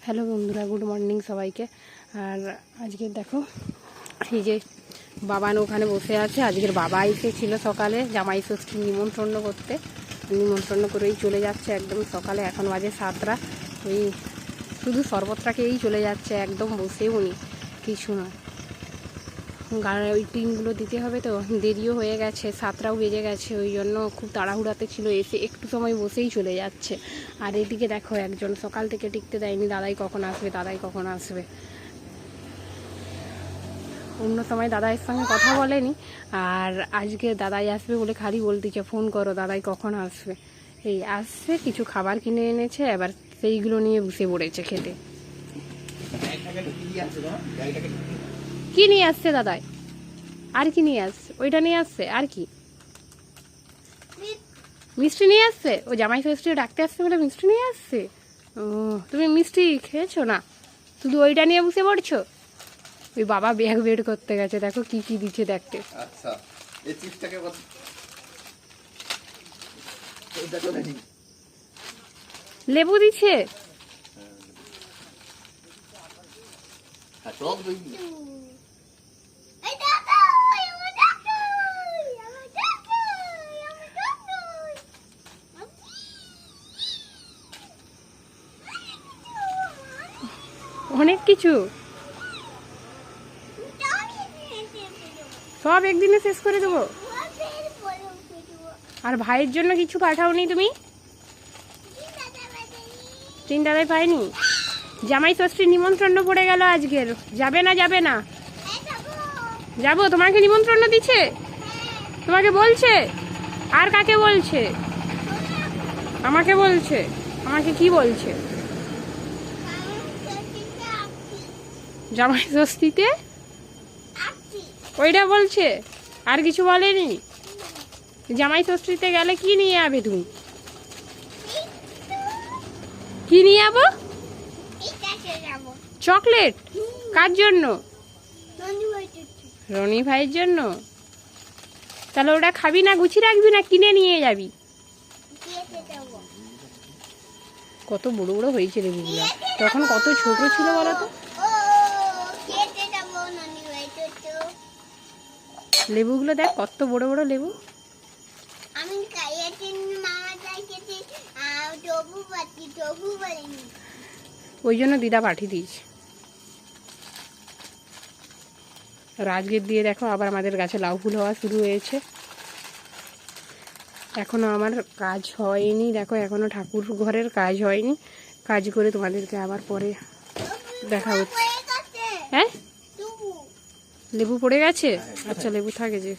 Hello বন্ধুরা, good morning সবাইকে। আর আজকে দেখো এই যে বাবান ওখানে বসে আছে। আজকের বাবা এসেছিল সকালে জামাই ষষ্ঠী নিমন্ত্রণ করেই চলে যাচ্ছে একদম সকালে। এখন বাজে 7টা। ওই শুধু শরবতটা খেয়েই চলে যাচ্ছে, একদম বসেও উনি কিছু না। ওই টিনগুলো দিতে হবে তো, দেরিও হয়ে গেছে, 7টাও বেজে গেছে, ওই জন্য খুব তাড়াহুড়াতে ছিল। এসে একটু সময় বসেই চলে যাচ্ছে। আর এদিকে দেখো একজন সকাল থেকে টিকতে দেয়নি, দাদাই কখন আসবে। অন্য সময় দাদাইয়ের সঙ্গে কথা বলেনি, আর আজকে দাদাই আসবে বলে খালি বলতেছে ফোন করো দাদাই কখন আসবে। এই আসছে, কিছু খাবার কিনে এনেছে, এবার সেইগুলো নিয়ে বসে পড়েছে খেতে। কি নিয়ে আসছে দাদাই? আর কি নিয়ে আসছে? ওইটা নিয়ে আসছে। আর কি? মিষ্টি নিয়ে আসছে। ও জামাই ষষ্ঠী ডাকতে আসছে বলে মিষ্টি নিয়ে আসছে। ও, তুমি মিষ্টি খেয়েছো না, শুধু ওইটা নিয়ে বসে পড়ছো? ওই বাবা ব্যাগ বের করতে গেছে, দেখো কি কি দিচ্ছে দেখতে। আচ্ছা, এই চিপসটাকে লেবু দিচ্ছে। অনেক কিছু, সব একদিনে শেষ করে দেবো। আর ভাইয়ের জন্য কিছু পাঠাওনি তুমি? তিন দাদাই পাইনি। জামাই ষষ্ঠীর নিমন্ত্রণ পড়ে গেল আজকের, যাবে না? যাবো। তোমাকে নিমন্ত্রণ দিচ্ছে? তোমাকে বলছে? আর কাকে বলছে? আমাকে বলছে। আমাকে কি বলছে? জামাই ষষ্ঠীতে ওইটা বলছে, আর কিছু বলেনি? জামাই ষষ্ঠীতে গেলে কি নিয়ে যাবে তুমি? কি নিয়ে যাবো? চকলেট? কার জন্য? রনি ভাইয়ের জন্য। তাহলে ওটা খাবি না, গুছিয়ে রাখবি না কিনে নিয়ে যাবি? কত বড় বড় হয়েছে লেবুগুলো, তখন কত ছোট ছিল বলতো। লেবুগুলো দেখ কত বড় বড় লেবু। ওই জন্য দিদা পাঠিয়ে দিয়েছে। আজকের দিয়ে দেখো আবার আমাদের গাছে লাউ ফুল হওয়া শুরু হয়েছে। এখনো আমার কাজ হয়নি, দেখো এখনো ঠাকুর ঘরের কাজ হয়নি। কাজ করে তোমাদেরকে আবার পরে দেখা হচ্ছে। হ্যাঁ, লেবু পড়ে গেছে। আচ্ছা, লেবু থাকে যে।